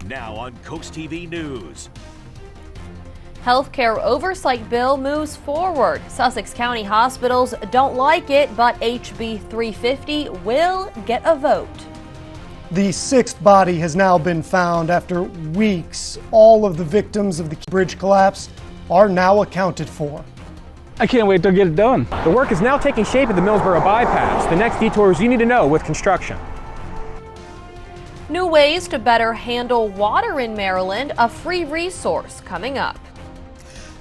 Now on CoastTV News. Healthcare oversight bill moves forward. Sussex County hospitals don't like it, but HB 350 will get a vote. The sixth body has now been found after weeks. All of the victims of the bridge collapse are now accounted for. I can't wait to get it done. The work is now taking shape at the Millsboro bypass. The next detours you need to know with construction. New ways to better handle water in Maryland, a free resource coming up.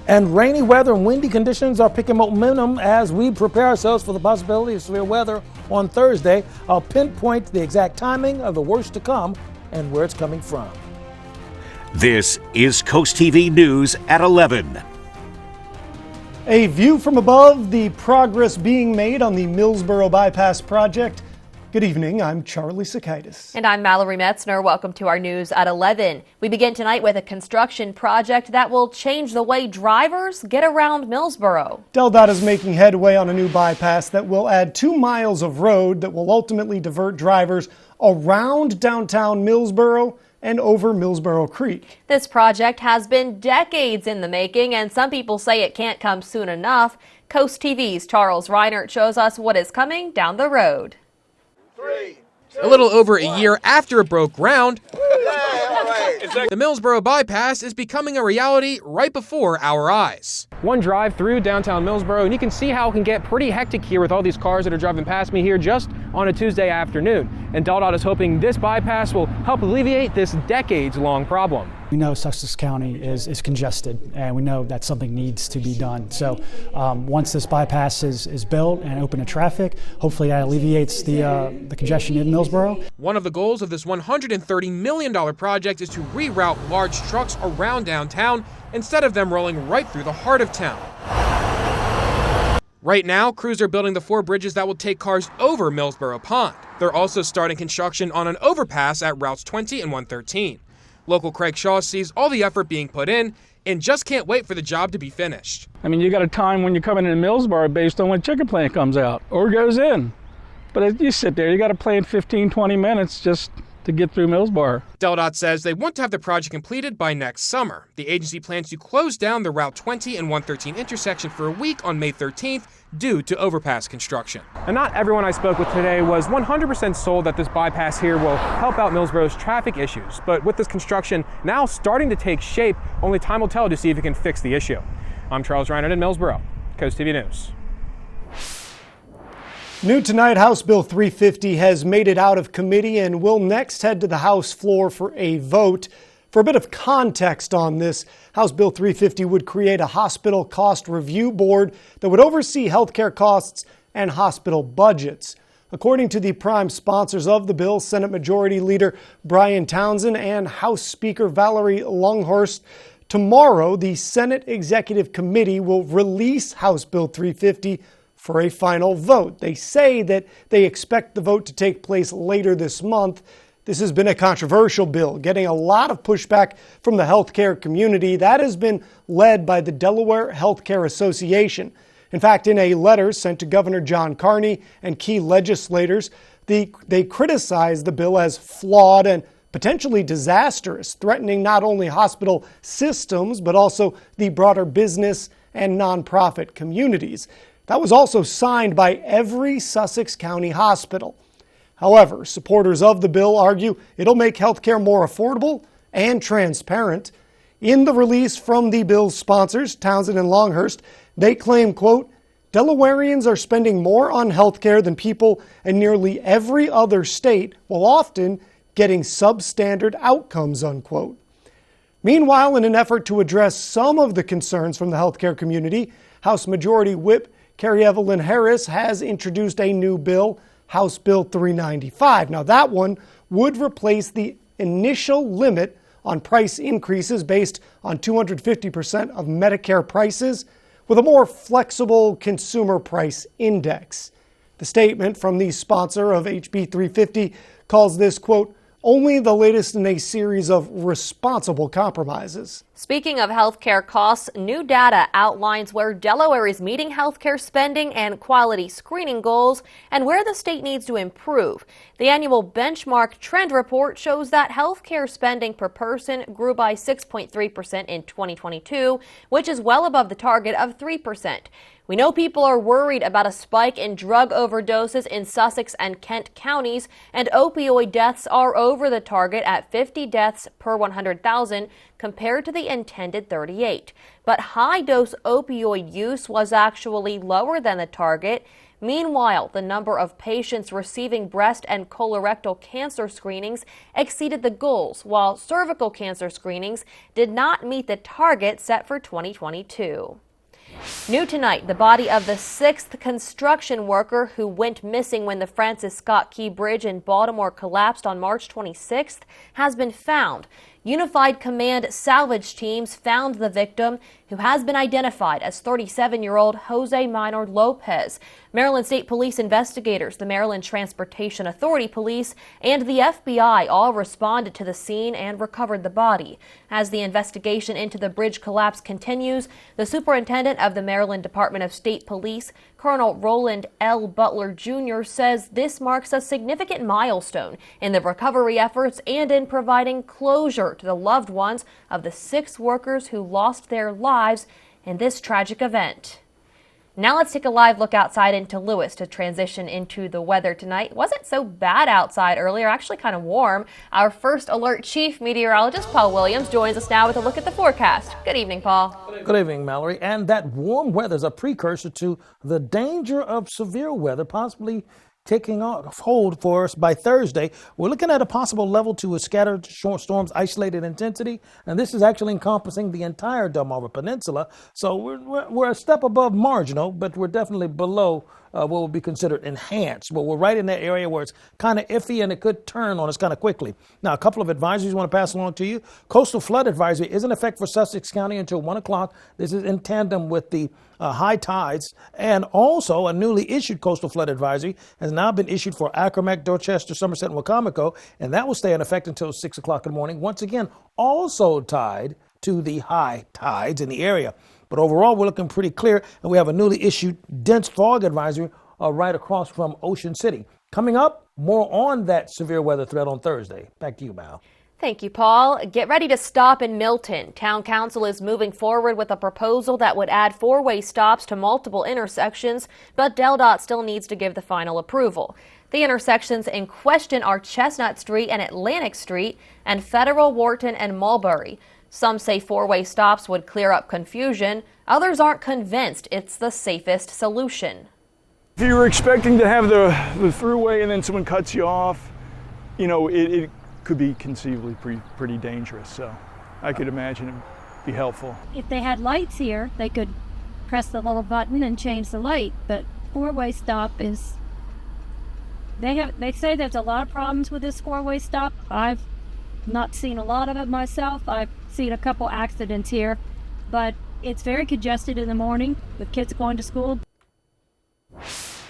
And rainy weather and windy conditions are picking momentum as we prepare ourselves for the possibility of severe weather on Thursday. I'll pinpoint the exact timing of the worst to come and where it's coming from. This is CoastTV News at 11. A view from above the progress being made on the Millsboro bypass project. Good evening, I'm Charlie Sakaitis. And I'm Mallory Metzner. Welcome to our news at 11. We begin tonight with a construction project that will change the way drivers get around Millsboro. DelDOT is making headway on a new bypass that will add 2 miles of road that will ultimately divert drivers around downtown Millsboro and over Millsboro Creek. This project has been decades in the making, and some people say it can't come soon enough. Coast TV's Charles Reinert shows us what is coming down the road. A little over a year after it broke ground, the Millsboro bypass is becoming a reality right before our eyes. One drive through downtown Millsboro, and you can see how it can get pretty hectic here with all these cars that are driving past me here just on a Tuesday afternoon. And DelDOT is hoping this bypass will help alleviate this decades-long problem. We know Sussex County is congested, and we know that something needs to be done. So once this bypass is built and open to traffic, hopefully that alleviates the congestion in Millsboro. One of the goals of this $130 million project is to reroute large trucks around downtown instead of them rolling right through the heart of town. Right now, crews are building the 4 bridges that will take cars over Millsboro Pond. They're also starting construction on an overpass at routes 20 and 113. Local Craig Shaw sees all the effort being put in and just can't wait for the job to be finished. I mean, you got a time when you're coming into Millsboro based on when chicken plant comes out or goes in. But as you sit there, you got to plan 15, 20 minutes just to get through Millsboro. DelDOT says they want to have the project completed by next summer. The agency plans to close down the Route 20 and 113 intersection for a week on May 13th due to overpass construction. And not everyone I spoke with today was 100% sold that this bypass here will help out Millsboro's traffic issues. But with this construction now starting to take shape, only time will tell to see if it can fix the issue. I'm Charles Reinert in Millsboro, Coast TV News. New tonight, House Bill 350 has made it out of committee and will next head to the House floor for a vote. For a bit of context on this, House Bill 350 would create a hospital cost review board that would oversee healthcare costs and hospital budgets. According to the prime sponsors of the bill, Senate Majority Leader Brian Townsend and House Speaker Valerie Longhurst, tomorrow the Senate Executive Committee will release House Bill 350 for a final vote. They say that they expect the vote to take place later this month. This has been a controversial bill, getting a lot of pushback from the healthcare community. That has been led by the Delaware Healthcare Association. In fact, in a letter sent to Governor John Carney and key legislators, they criticized the bill as flawed and potentially disastrous, threatening not only hospital systems, but also the broader business and nonprofit communities. That was also signed by every Sussex County hospital. However, supporters of the bill argue it'll make healthcare more affordable and transparent. In the release from the bill's sponsors, Townsend and Longhurst, they claim, quote, Delawareans are spending more on healthcare than people in nearly every other state, while often getting substandard outcomes, unquote. Meanwhile, in an effort to address some of the concerns from the healthcare community, House Majority Whip Carrie Evelyn Harris has introduced a new bill, House Bill 395. Now, that one would replace the initial limit on price increases based on 250% of Medicare prices with a more flexible consumer price index. The statement from the sponsor of HB 350 calls this, quote, only the latest in a series of responsible compromises. Speaking of healthcare costs, new data outlines where Delaware is meeting healthcare spending and quality screening goals and where the state needs to improve. The annual benchmark trend report shows that healthcare spending per person grew by 6.3% in 2022, which is well above the target of 3%. We know people are worried about a spike in drug overdoses in Sussex and Kent counties, and opioid deaths are over the target at 50 deaths per 100,000 compared to the intended 38. But high-dose opioid use was actually lower than the target. Meanwhile, the number of patients receiving breast and colorectal cancer screenings exceeded the goals, while cervical cancer screenings did not meet the target set for 2022. New tonight, the body of the 6th construction worker who went missing when the Francis Scott Key Bridge in Baltimore collapsed on March 26th has been found. Unified Command salvage teams found the victim, who has been identified as 37-year-old Jose Minor Lopez. Maryland State Police investigators, the Maryland Transportation Authority Police, and the FBI all responded to the scene and recovered the body. As the investigation into the bridge collapse continues, the superintendent of the Maryland Department of State Police, Colonel Roland L. Butler Jr., says this marks a significant milestone in the recovery efforts and in providing closure to the loved ones of the 6 workers who lost their lives in this tragic event. Now let's take a live look outside into Lewis to transition into the weather tonight. It wasn't so bad outside earlier, actually kind of warm. Our first alert chief meteorologist, Paul Williams, joins us now with a look at the forecast. Good evening, Paul. Good evening, Mallory. And that warm weather is a precursor to the danger of severe weather possibly taking hold for us by Thursday. We're looking at a possible level 2 with scattered short storms, isolated intensity, and this is actually encompassing the entire Delmarva Peninsula. So we're a step above marginal, but we're definitely below what would be considered enhanced. But we're right in that area where it's kind of iffy and it could turn on us kind of quickly. Now, a couple of advisories I want to pass along to you. Coastal flood advisory is in effect for Sussex County until 1 o'clock. This is in tandem with the high tides, and also a newly issued coastal flood advisory has now been issued for Accomack, Dorchester, Somerset, and Wacomico, and that will stay in effect until 6 o'clock in the morning. Once again, also tied to the high tides in the area. But overall, we're looking pretty clear, and we have a newly issued dense fog advisory right across from Ocean City. Coming up, more on that severe weather threat on Thursday. Back to you, Mal. Thank you, Paul. Get ready to stop in Milton. Town Council is moving forward with a proposal that would add 4-way stops to multiple intersections, but DelDOT still needs to give the final approval. The intersections in question are Chestnut Street and Atlantic Street, and Federal, Wharton, and Mulberry. Some say 4-way stops would clear up confusion. Others aren't convinced it's the safest solution. If you were expecting to have the throughway and then someone cuts you off, you know, it could be conceivably pretty dangerous. So I could imagine it'd be helpful. If they had lights here, they could press the little button and change the light. But 4-way stop is, they say there's a lot of problems with this 4-way stop. I've not seen a lot of it myself. I've seen a couple accidents here, but it's very congested in the morning with kids going to school.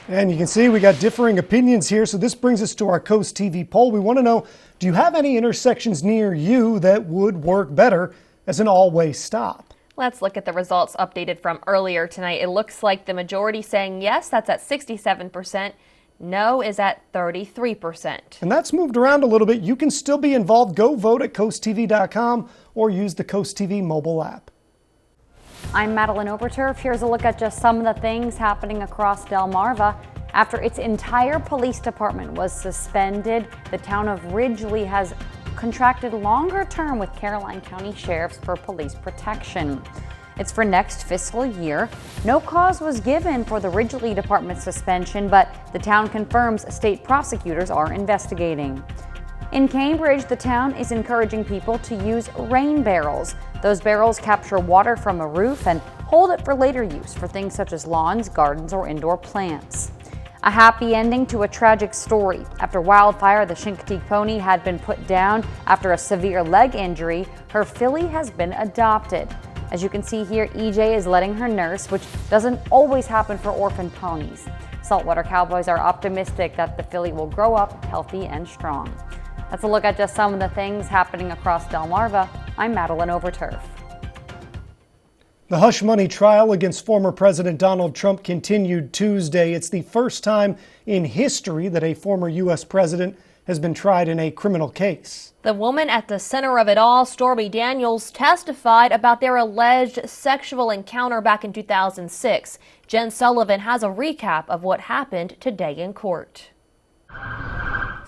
And you can see we got differing opinions here, so this brings us to our Coast TV poll. We want to know, do you have any intersections near you that would work better as an all-way stop? Let's look at the results updated from earlier tonight. It looks like the majority saying yes, that's at 67%. No is at 33%. And that's moved around a little bit. You can still be involved. Go vote at CoastTV.com or use the Coast TV mobile app. I'm Madeline Oberturf. Here's a look at just some of the things happening across Delmarva. After its entire police department was suspended, the town of Ridgely has contracted longer term with Caroline County Sheriffs for police protection. It's for next fiscal year. No cause was given for the Ridgely Department suspension, but the town confirms state prosecutors are investigating. In Cambridge, the town is encouraging people to use rain barrels. Those barrels capture water from a roof and hold it for later use for things such as lawns, gardens, or indoor plants. A happy ending to a tragic story. After wildfire, the Chincoteague pony had been put down after a severe leg injury. Her filly has been adopted. As you can see here, EJ is letting her nurse, which doesn't always happen for orphan ponies. Saltwater Cowboys are optimistic that the filly will grow up healthy and strong. That's a look at just some of the things happening across Delmarva. I'm Madeline Overturf. The hush money trial against former President Donald Trump continued Tuesday. It's the first time in history that a former U.S. president has been tried in a criminal case. The woman at the center of it all, Stormy Daniels, testified about their alleged sexual encounter back in 2006. Jen Sullivan has a recap of what happened today in court.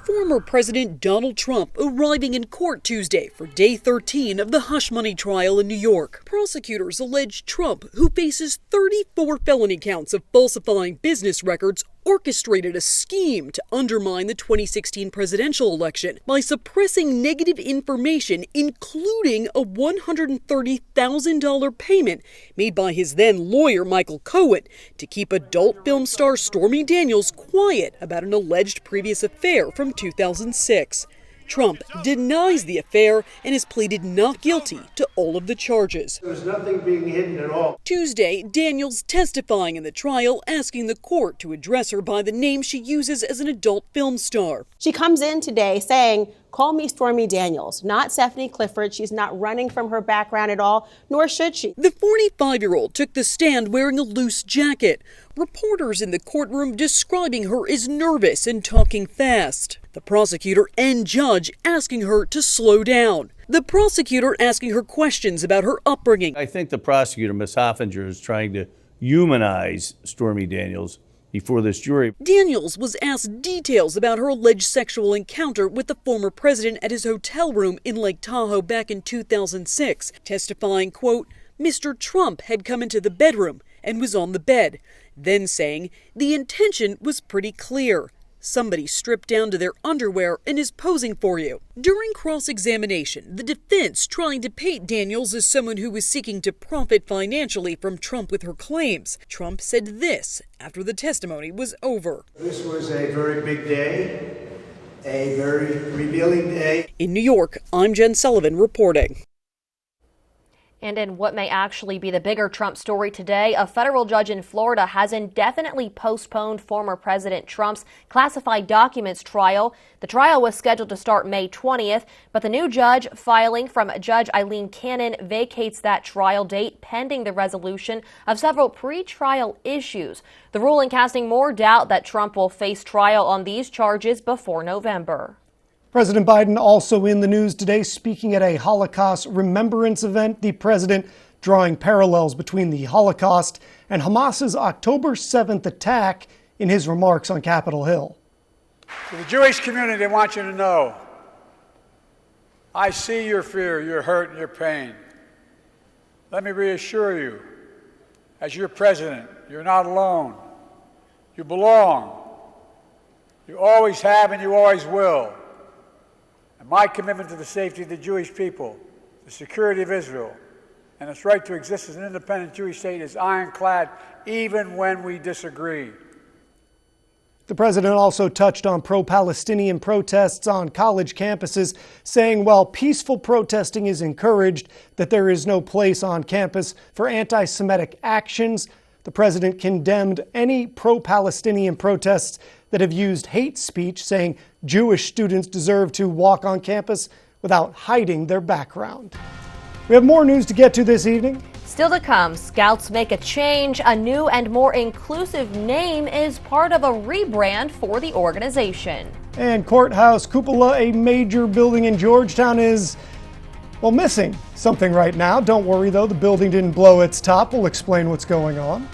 Former President Donald Trump arriving in court Tuesday for day 13 of the hush money trial in New York. Prosecutors allege Trump, who faces 34 felony counts of falsifying business records, orchestrated a scheme to undermine the 2016 presidential election by suppressing negative information, including a $130,000 payment made by his then lawyer Michael Cohen to keep adult film star Stormy Daniels quiet about an alleged previous affair from 2006. Trump denies the affair and has pleaded not guilty to all of the charges. There was nothing being hidden at all. Tuesday, Daniels testifying in the trial, asking the court to address her by the name she uses as an adult film star. She comes in today saying, "Call me Stormy Daniels," not Stephanie Clifford. She's not running from her background at all, nor should she. The 45-year-old took the stand wearing a loose jacket. Reporters in the courtroom describing her as nervous and talking fast. The prosecutor and judge asking her to slow down. The prosecutor asking her questions about her upbringing. I think the prosecutor, Ms. Hoffinger, is trying to humanize Stormy Daniels before this jury. Daniels was asked details about her alleged sexual encounter with the former president at his hotel room in Lake Tahoe back in 2006, testifying, quote, Mr. Trump had come into the bedroom and was on the bed, then saying the intention was pretty clear. Somebody stripped down to their underwear and is posing for you. During cross-examination, the defense trying to paint Daniels as someone who was seeking to profit financially from Trump with her claims. Trump said this after the testimony was over. This was a very big day, a very revealing day. In New York, I'm Jen Sullivan reporting. And in what may actually be the bigger Trump story today, a federal judge in Florida has indefinitely postponed former President Trump's classified documents trial. The trial was scheduled to start May 20th, but the new judge filing from Judge Eileen Cannon vacates that trial date pending the resolution of several pre-trial issues. The ruling casting more doubt that Trump will face trial on these charges before November. President Biden also in the news today, speaking at a Holocaust remembrance event. The president drawing parallels between the Holocaust and Hamas's October 7th attack in his remarks on Capitol Hill. To the Jewish community, I want you to know, I see your fear, your hurt, and your pain. Let me reassure you, as your president, you're not alone. You belong. You always have and you always will. My commitment to the safety of the Jewish people, the security of Israel, and its right to exist as an independent Jewish state is ironclad, even when we disagree. The president also touched on pro-Palestinian protests on college campuses, saying while peaceful protesting is encouraged, that there is no place on campus for anti-Semitic actions. The president condemned any pro-Palestinian protests that have used hate speech, saying Jewish students deserve to walk on campus without hiding their background. We have more news to get to this evening. Still to come, Scouts make a change. A new and more inclusive name is part of a rebrand for the organization. And Courthouse Cupola, a major building in Georgetown, is, well, missing something right now. Don't worry, though. The building didn't blow its top. We'll explain what's going on.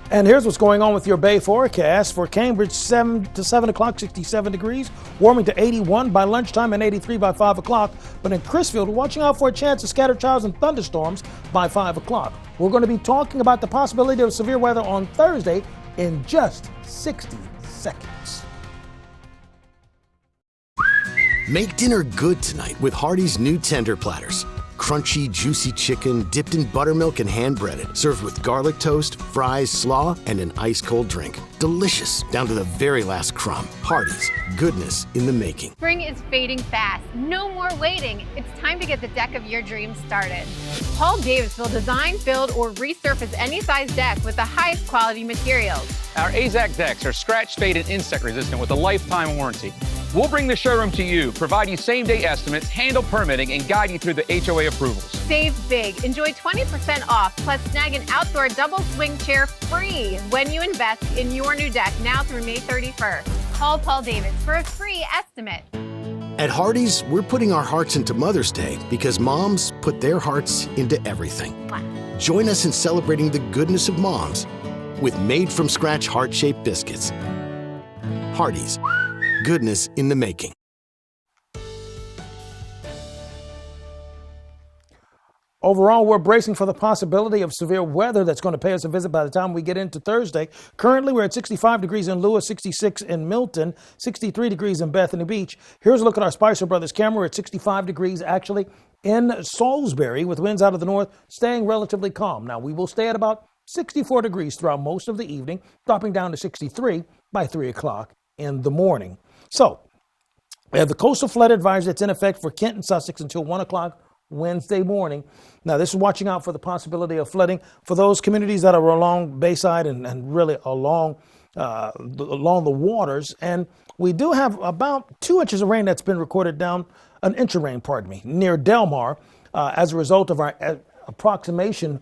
And here's what's going on with your Bay forecast. For Cambridge, 7 to 7 o'clock, 67 degrees, warming to 81 by lunchtime and 83 by 5 o'clock. But in Crisfield, watching out for a chance of scattered showers and thunderstorms by 5 o'clock. We're going to be talking about the possibility of severe weather on Thursday in just 60 seconds. Make dinner good tonight with Hardee's new tender platters. Crunchy, juicy chicken dipped in buttermilk and hand-breaded, served with garlic toast, fries, slaw, and an ice-cold drink. Delicious, down to the very last crumb. Hardee's, goodness in the making. Spring is fading fast. No more waiting. It's time to get the deck of your dreams started. Paul Davis will design, build, or resurface any size deck with the highest quality materials. Our AZAC decks are scratch, fade, and insect resistant with a lifetime warranty. We'll bring the showroom to you, provide you same-day estimates, handle permitting, and guide you through the HOA approvals. Save big. Enjoy 20% off, plus snag an outdoor double swing chair free when you invest in your new deck now through May 31st. Call Paul Davis for a free estimate. At Hardee's, we're putting our hearts into Mother's Day because moms put their hearts into everything. Join us in celebrating the goodness of moms with made-from-scratch heart-shaped biscuits. Hardee's, goodness in the making. Overall, we're bracing for the possibility of severe weather that's going to pay us a visit by the time we get into Thursday. Currently, we're at 65 degrees in Lewis, 66 in Milton, 63 degrees in Bethany Beach. Here's a look at our Spicer Brothers camera. We're at 65 degrees actually in Salisbury with winds out of the north staying relatively calm. Now, we will stay at about 64 degrees throughout most of the evening, dropping down to 63 by 3 o'clock in the morning. So, we have the coastal flood advisory that's in effect for Kent and Sussex until 1 o'clock Wednesday morning. Now, this is watching out for the possibility of flooding for those communities that are along Bayside and really along the waters. And we do have about 2 inches of rain that's been recorded down, an inch of rain, pardon me, near Delmar as a result of our approximation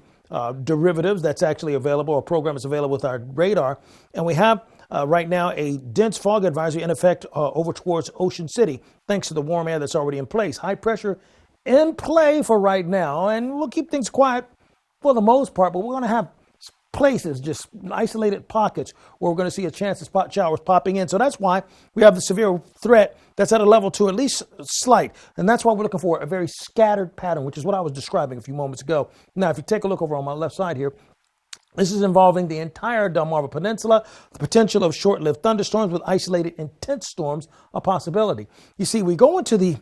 derivatives that's actually available, or program is available with our radar. And we have right now a dense fog advisory in effect over towards Ocean City, thanks to the warm air that's already in place. High pressure in play for right now, and we'll keep things quiet for the most part, but we're going to have places, just isolated pockets, where we're going to see a chance of spot showers popping in. So that's why we have the severe threat that's at a level 2, at least slight, and that's why we're looking for a very scattered pattern, which is what I was describing a few moments ago. Now, if you take a look over on my left side here, this is involving the entire Delmarva Peninsula. The potential of short-lived thunderstorms with isolated intense storms a possibility. You see, we go into the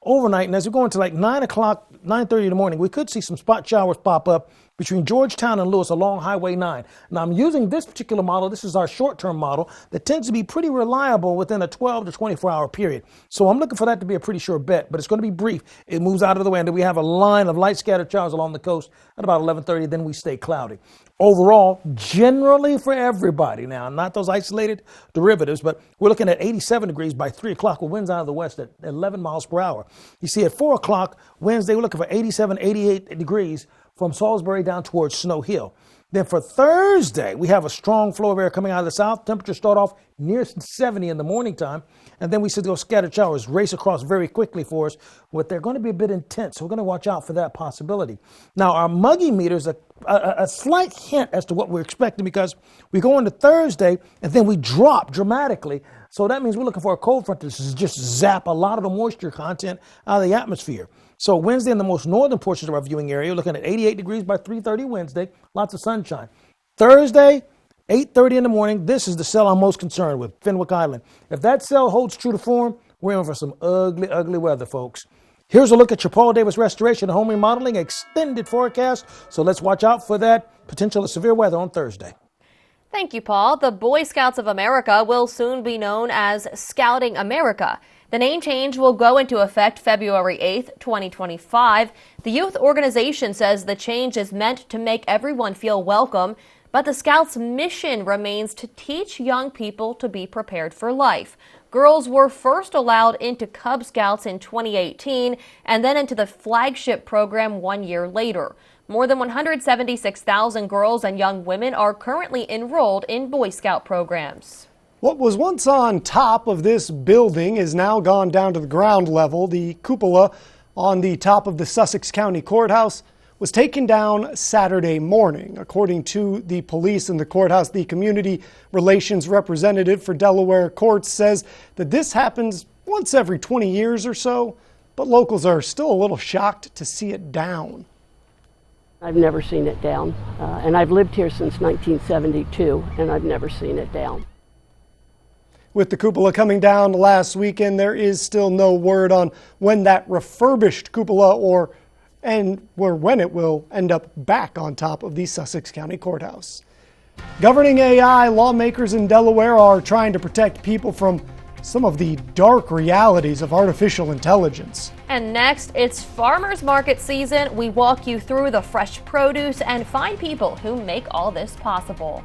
overnight, and as we go into like 9 o'clock, 9:30 in the morning, we could see some spot showers pop up between Georgetown and Lewis along Highway 9. Now, I'm using this particular model. This is our short-term model that tends to be pretty reliable within a 12 to 24-hour period. So I'm looking for that to be a pretty sure bet, but it's going to be brief. It moves out of the way, and then we have a line of light scattered showers along the coast at about 11:30. Then we stay cloudy. Overall, generally for everybody now, not those isolated derivatives, but we're looking at 87 degrees by 3 o'clock with winds out of the west at 11 miles per hour. You see, at 4 o'clock Wednesday, we're looking for 87, 88 degrees from Salisbury down towards Snow Hill. Then for Thursday, we have a strong flow of air coming out of the south. Temperatures start off near 70 in the morning time, and then we see those scattered showers race across very quickly for us, but they're going to be a bit intense, so we're going to watch out for that possibility. Now, our muggy meters are a slight hint as to what we're expecting, because we go into Thursday, and then we drop dramatically. So that means we're looking for a cold front to just zap a lot of the moisture content out of the atmosphere. So Wednesday in the most northern portions of our viewing area, we're looking at 88 degrees by 3:30 Wednesday, lots of sunshine. Thursday, 8:30 in the morning, this is the cell I'm most concerned with, Fenwick Island. If that cell holds true to form, we're in for some ugly, ugly weather, folks. Here's a look at your Paul Davis Restoration and Home Remodeling extended forecast. So let's watch out for that potential of severe weather on Thursday. Thank you, Paul. The Boy Scouts of America will soon be known as Scouting America. The name change will go into effect February 8th, 2025. The youth organization says the change is meant to make everyone feel welcome, but the Scouts' mission remains to teach young people to be prepared for life. Girls were first allowed into Cub Scouts in 2018 and then into the flagship program 1 year later. More than 176,000 girls and young women are currently enrolled in Boy Scout programs. What was once on top of this building is now gone down to the ground level. The cupola on the top of the Sussex County Courthouse was taken down Saturday morning. According to the police in the courthouse, the community relations representative for Delaware courts says that this happens once every 20 years or so, but locals are still a little shocked to see it down. I've never seen it down, and I've lived here since 1972, and I've never seen it down. With the cupola coming down last weekend, there is still no word on when that refurbished cupola or when it will end up back on top of the Sussex County Courthouse. Governing AI, lawmakers in Delaware are trying to protect people from some of the dark realities of artificial intelligence. And next, it's farmers market season. We walk you through the fresh produce and find people who make all this possible.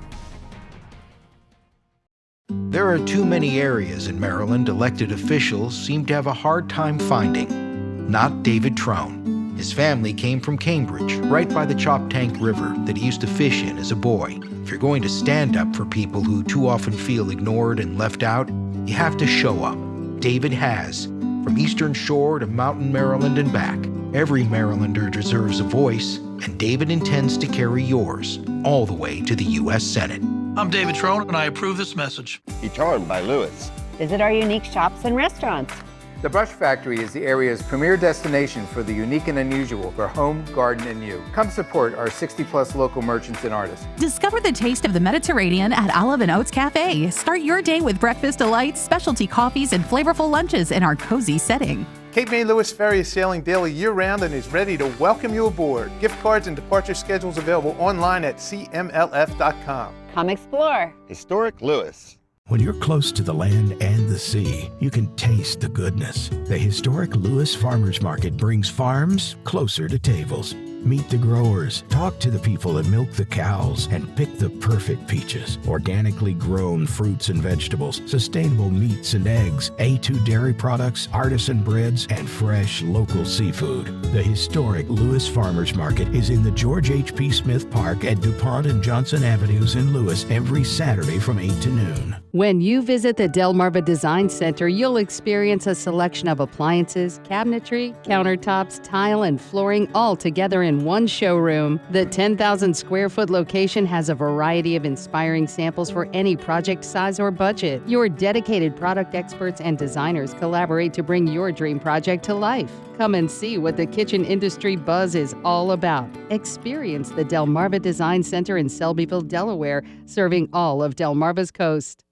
There are too many areas in Maryland elected officials seem to have a hard time finding. Not David Trone. His family came from Cambridge, right by the Choptank River that he used to fish in as a boy. If you're going to stand up for people who too often feel ignored and left out, you have to show up. David has. From Eastern Shore to Mountain Maryland and back, every Marylander deserves a voice, and David intends to carry yours all the way to the U.S. Senate. I'm David Trone, and I approve this message. Etorn by Lewis. Visit our unique shops and restaurants. The Brush Factory is the area's premier destination for the unique and unusual for home, garden, and you. Come support our 60-plus local merchants and artists. Discover the taste of the Mediterranean at Olive & Oats Cafe. Start your day with breakfast delights, specialty coffees, and flavorful lunches in our cozy setting. Cape May Lewis Ferry is sailing daily year-round and is ready to welcome you aboard. Gift cards and departure schedules available online at cmlf.com. Come explore. Historic Lewis. When you're close to the land and the sea, you can taste the goodness. The historic Lewis Farmers Market brings farms closer to tables. Meet the growers, talk to the people that milk the cows, and pick the perfect peaches. Organically grown fruits and vegetables, sustainable meats and eggs, A2 dairy products, artisan breads, and fresh local seafood. The historic Lewis Farmers Market is in the George H.P. Smith Park at DuPont and Johnson Avenues in Lewis every Saturday from 8 to noon. When you visit the Delmarva Design Center, you'll experience a selection of appliances, cabinetry, countertops, tile, and flooring all together in one showroom. The 10,000 square foot location has a variety of inspiring samples for any project size or budget. Your dedicated product experts and designers collaborate to bring your dream project to life. Come and see what the kitchen industry buzz is all about. Experience the Delmarva Design Center in Selbyville, Delaware, serving all of Delmarva's coast.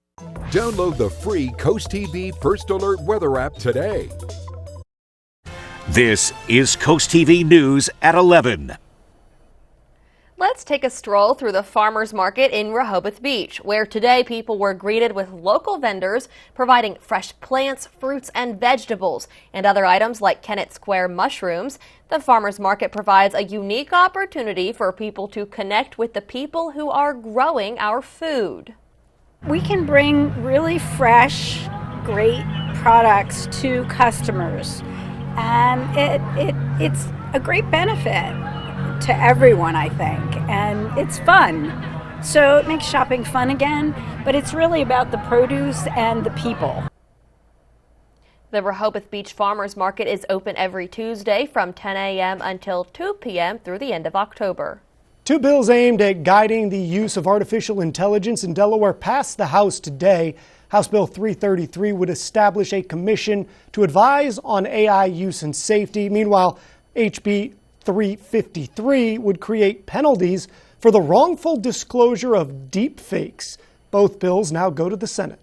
Download the free CoastTV First Alert weather app today. This is Coast TV News at 11. Let's take a stroll through the farmers market in Rehoboth Beach, where today people were greeted with local vendors providing fresh plants, fruits, and vegetables, and other items like Kennett Square mushrooms. The farmers market provides a unique opportunity for people to connect with the people who are growing our food. We can bring really fresh, great products to customers, and it's a great benefit to everyone, I think, and it's fun. So it makes shopping fun again, but it's really about the produce and the people. The Rehoboth Beach Farmers Market is open every Tuesday from 10 a.m. until 2 p.m. through the end of October. Two bills aimed at guiding the use of artificial intelligence in Delaware passed the House today. House Bill 333 would establish a commission to advise on AI use and safety. Meanwhile, HB 353 would create penalties for the wrongful disclosure of deep fakes. Both bills now go to the Senate.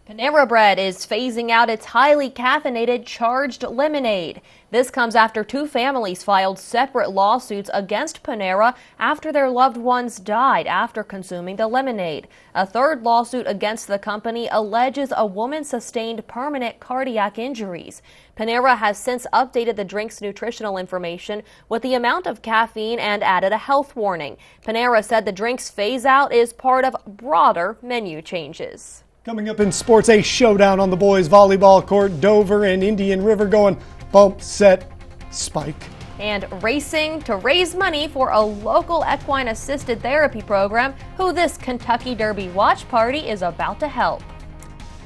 Panera Bread is phasing out its highly caffeinated charged lemonade. This comes after two families filed separate lawsuits against Panera after their loved ones died after consuming the lemonade. A third lawsuit against the company alleges a woman sustained permanent cardiac injuries. Panera has since updated the drink's nutritional information with the amount of caffeine and added a health warning. Panera said the drink's phase out is part of broader menu changes. Coming up in sports, a showdown on the boys' volleyball court. Dover and Indian River going bump, set, spike. And racing to raise money for a local equine assisted therapy program who this Kentucky Derby watch party is about to help.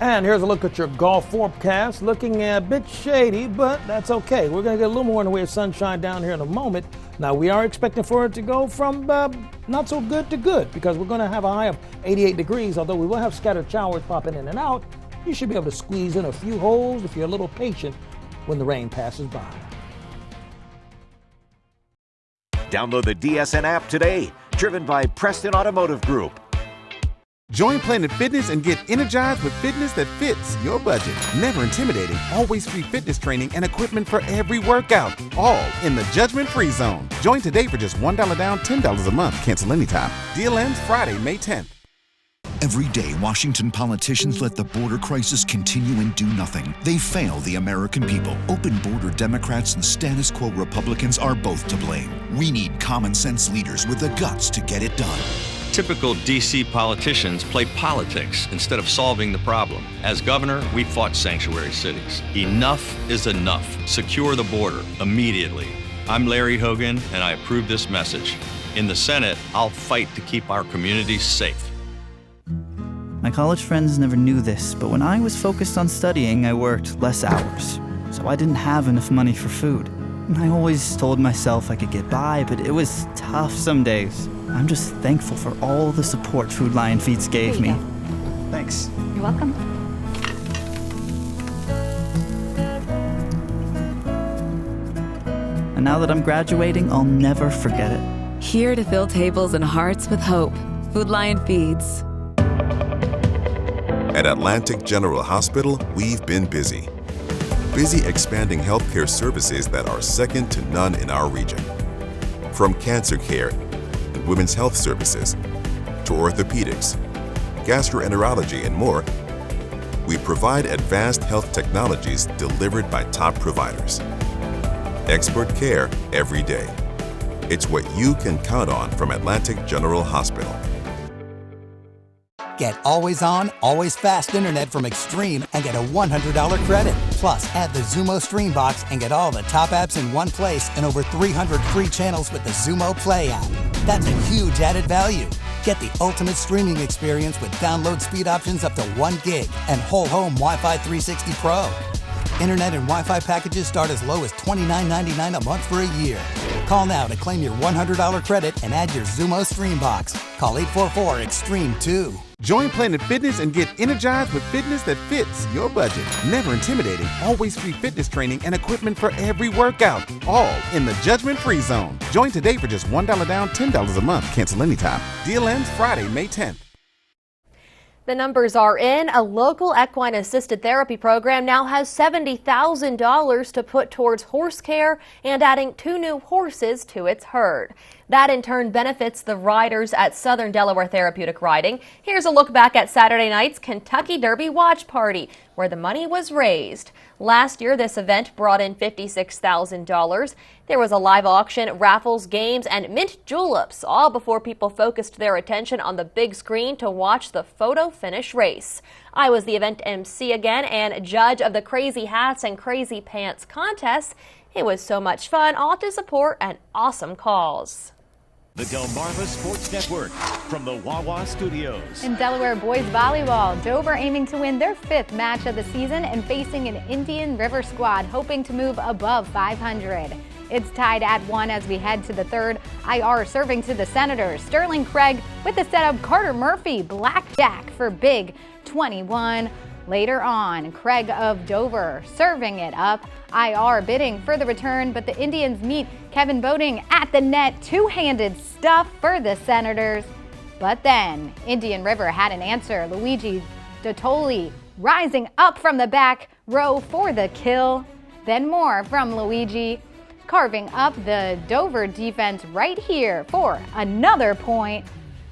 And here's a look at your golf forecast. Looking a bit shady, but that's okay. We're going to get a little more in the way of sunshine down here in a moment. Now, we are expecting for it to go from not so good to good because we're going to have a high of 88 degrees, although we will have scattered showers popping in and out. You should be able to squeeze in a few holes if you're a little patient when the rain passes by. Download the DSN app today, driven by Preston Automotive Group. Join Planet Fitness and get energized with fitness that fits your budget. Never intimidating, always free fitness training and equipment for every workout. All in the judgment-free zone. Join today for just $1 down, $10 a month. Cancel anytime. Deal ends Friday, May 10th. Every day, Washington politicians let the border crisis continue and do nothing. They fail the American people. Open border Democrats and status quo Republicans are both to blame. We need common sense leaders with the guts to get it done. Typical D.C. politicians play politics instead of solving the problem. As governor, we fought sanctuary cities. Enough is enough. Secure the border immediately. I'm Larry Hogan, and I approve this message. In the Senate, I'll fight to keep our communities safe. My college friends never knew this, but when I was focused on studying, I worked less hours. So I didn't have enough money for food. And I always told myself I could get by, but it was tough some days. I'm just thankful for all the support Food Lion Feeds gave me. Thanks. You're welcome. And now that I'm graduating, I'll never forget it. Here to fill tables and hearts with hope. Food Lion Feeds. At Atlantic General Hospital, we've been busy. Busy expanding healthcare services that are second to none in our region. From cancer care and women's health services to orthopedics, gastroenterology, and more, we provide advanced health technologies delivered by top providers. Expert care every day. It's what you can count on from Atlantic General Hospital. Get always on, always fast internet from Extreme and get a $100 credit. Plus, add the Xumo Stream Box and get all the top apps in one place and over 300 free channels with the Xumo Play app. That's a huge added value. Get the ultimate streaming experience with download speed options up to 1 gig and whole home Wi-Fi 360 Pro. Internet and Wi-Fi packages start as low as $29.99 a month for a year. Call now to claim your $100 credit and add your Xumo Stream Box. Call 844-EXTREME2. Join Planet Fitness and get energized with fitness that fits your budget. Never intimidating, always free fitness training and equipment for every workout. All in the judgment-free zone. Join today for just $1 down, $10 a month. Cancel anytime. Deal ends Friday, May 10th. The numbers are in. A local equine assisted therapy program now has $70,000 to put towards horse care and adding 2 new horses to its herd. That in turn benefits the riders at Southern Delaware Therapeutic Riding. Here's a look back at Saturday night's Kentucky Derby watch party, where the money was raised. Last year, this event brought in $56,000. There was a live auction, raffles, games, and mint juleps, all before people focused their attention on the big screen to watch the photo finish race. I was the event MC again and judge of the Crazy Hats and Crazy Pants contests. It was so much fun, all to support an awesome cause. The Delmarva Sports Network from the Wawa Studios. In Delaware boys volleyball, Dover aiming to win their 5th match of the season and facing an Indian River squad hoping to move above 500. It's tied at 1 as we head to the 3rd. IR serving to the Senators. Sterling Craig with the setup. Carter Murphy, blackjack for big 21. Later on, Craig of Dover serving it up. IR bidding for the return, but the Indians meet Kevin Boating at the net. Two-handed stuff for the Senators. But then Indian River had an answer. Luigi Dottoli rising up from the back row for the kill. Then more from Luigi, carving up the Dover defense right here for another point.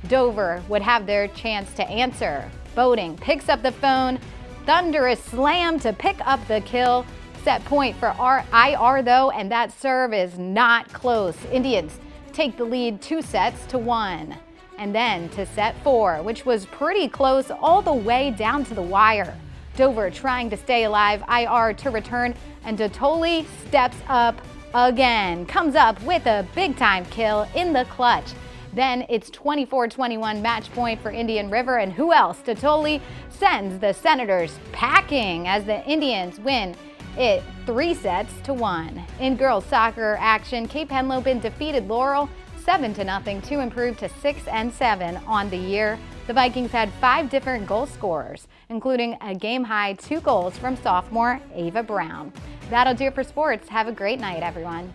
Dover would have their chance to answer. Boating picks up the phone. Thunderous slam to pick up the kill. Set point for IR though, and that serve is not close. Indians take the lead 2-1. And then to set 4, which was pretty close all the way down to the wire. Dover trying to stay alive, IR to return, and Dottoli steps up again. Comes up with a big time kill in the clutch. Then it's 24-21 match point for Indian River, and who else? Dottoli sends the Senators packing as the Indians win it 3-1. In girls soccer action, Cape Henlopen defeated Laurel 7-0 to improve to 6-7 on the year. The Vikings had 5 different goal scorers, including a game-high 2 goals from sophomore Ava Brown. That'll do it for sports. Have a great night, everyone.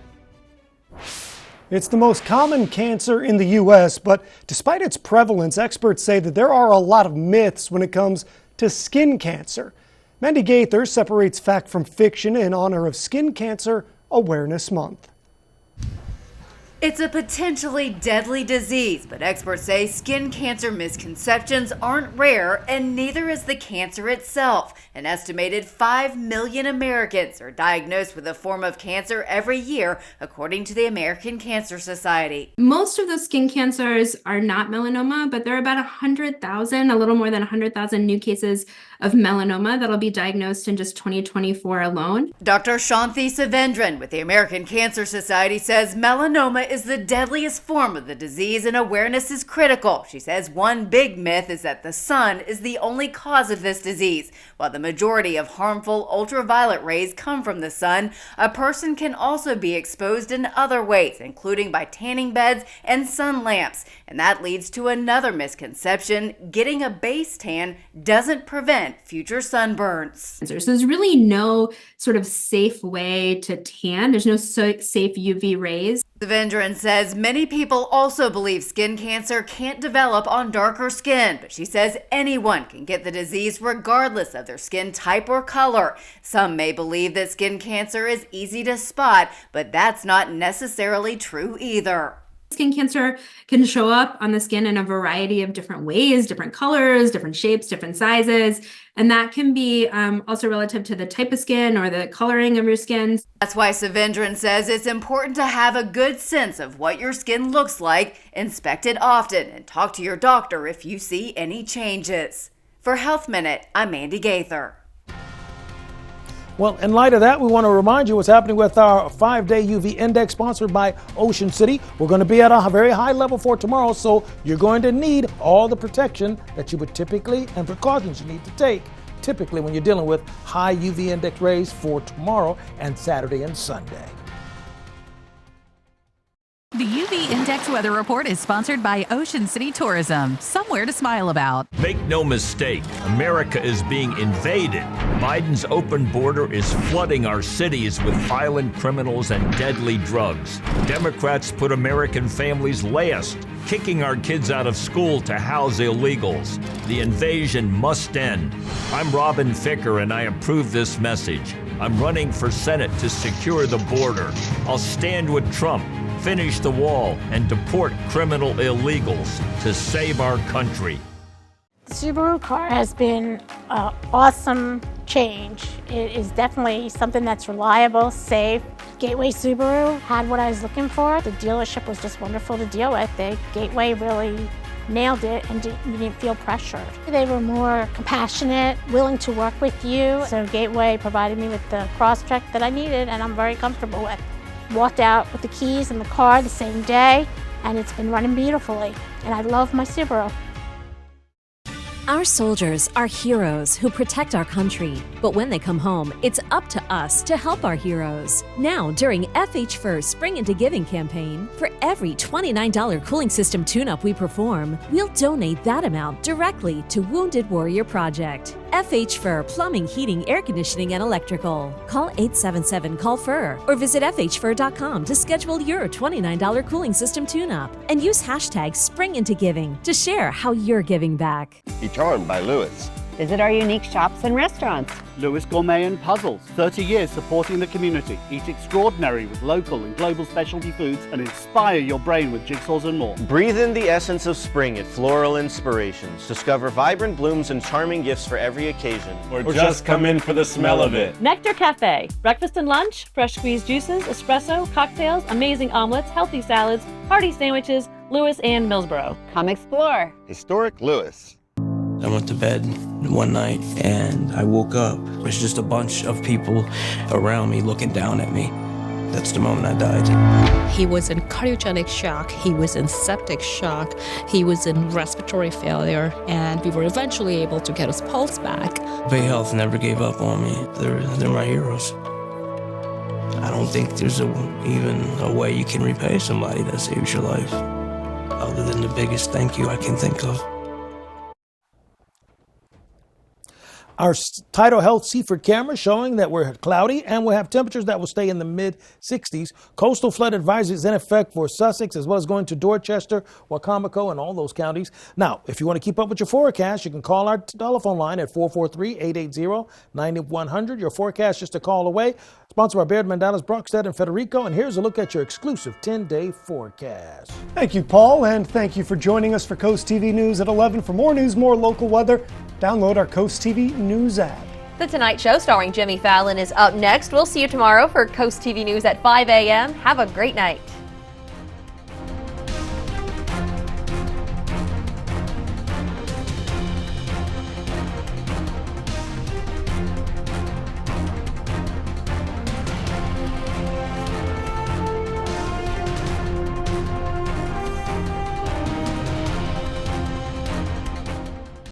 It's the most common cancer in the U.S., but despite its prevalence, experts say that there are a lot of myths when it comes to skin cancer. Mandy Gaither separates fact from fiction in honor of Skin Cancer Awareness Month. It's a potentially deadly disease, but experts say skin cancer misconceptions aren't rare, and neither is the cancer itself. An estimated 5 million Americans are diagnosed with a form of cancer every year, according to the American Cancer Society. Most of those skin cancers are not melanoma, but there are about 100,000, a little more than 100,000 new cases of melanoma that'll be diagnosed in just 2024 alone. Dr. Shanthi Savendran with the American Cancer Society says melanoma is the deadliest form of the disease and awareness is critical. She says one big myth is that the sun is the only cause of this disease. While the majority of harmful ultraviolet rays come from the sun, a person can also be exposed in other ways, including by tanning beds and sun lamps. And that leads to another misconception: getting a base tan doesn't prevent future sunburns. So there's really no sort of safe way to tan. There's no safe UV rays. Savendran says many people also believe skin cancer can't develop on darker skin, but she says anyone can get the disease regardless of their skin type or color. Some may believe that skin cancer is easy to spot, but that's not necessarily true either. Skin cancer can show up on the skin in a variety of different ways, different colors, different shapes, different sizes, and that can be also relative to the type of skin or the coloring of your skin. That's why Savendran says it's important to have a good sense of what your skin looks like, inspect it often, and talk to your doctor if you see any changes. For Health Minute, I'm Andy Gaither. Well, in light of that, we want to remind you what's happening with our 5-day UV index sponsored by Ocean City. We're going to be at a very high level for tomorrow, so you're going to need all the protection that you would typically and precautions you need to take typically when you're dealing with high UV index rays for tomorrow and Saturday and Sunday. The UV Index Weather Report is sponsored by Ocean City Tourism, somewhere to smile about. Make no mistake, America is being invaded. Biden's open border is flooding our cities with violent criminals and deadly drugs. Democrats put American families last, kicking our kids out of school to house illegals. The invasion must end. I'm Robin Ficker, and I approve this message. I'm running for Senate to secure the border. I'll stand with Trump, finish the wall, and deport criminal illegals to save our country. The Subaru car has been an awesome change. It is definitely something that's reliable, safe. Gateway Subaru had what I was looking for. The dealership was just wonderful to deal with. Gateway really nailed it, and you didn't feel pressured. They were more compassionate, willing to work with you. So Gateway provided me with the cross-check that I needed, and I'm very comfortable with. Walked out with the keys in the car the same day, and it's been running beautifully. And I love my Subaru. Our soldiers are heroes who protect our country. But when they come home, it's up to us to help our heroes. Now, during FH First Spring Into Giving campaign, for every $29 cooling system tune-up we perform, we'll donate that amount directly to Wounded Warrior Project. FH Fur Plumbing, Heating, Air Conditioning, and Electrical. Call 877-CALL-FUR or visit FHFur.com to schedule your $29 cooling system tune-up. And use hashtag SpringIntoGiving to share how you're giving back. Charmed by Lewis. Visit our unique shops and restaurants. Lewis Gourmet and Puzzles, 30 years supporting the community. Eat extraordinary with local and global specialty foods and inspire your brain with jigsaws and more. Breathe in the essence of spring at Floral Inspirations. Discover vibrant blooms and charming gifts for every occasion. Or just come in for the smell of it. Nectar Cafe. Breakfast and lunch, fresh squeezed juices, espresso, cocktails, amazing omelets, healthy salads, hearty sandwiches, Lewis and Millsboro. Come explore. Historic Lewis. I went to bed one night and I woke up. There's just a bunch of people around me looking down at me. That's the moment I died. He was in cardiogenic shock, he was in septic shock, he was in respiratory failure, and we were eventually able to get his pulse back. Bay Health never gave up on me. They're my heroes. I don't think there's even a way you can repay somebody that saves your life, other than the biggest thank you I can think of. Our Tidal Health Seaford camera showing that we're cloudy and we'll have temperatures that will stay in the mid-60s. Coastal flood advisory is in effect for Sussex as well as going to Dorchester, Wacomico, and all those counties. Now, if you want to keep up with your forecast, you can call our telephone line at 443-880-9100. Your forecast just a call away. Sponsored by Baird, Mandalas, Brockstead, and Federico. And here's a look at your exclusive 10-day forecast. Thank you, Paul, and thank you for joining us for Coast TV News at 11. For more news, more local weather, download our Coast TV News app. The Tonight Show starring Jimmy Fallon is up next. We'll see you tomorrow for Coast TV News at 5 a.m. Have a great night.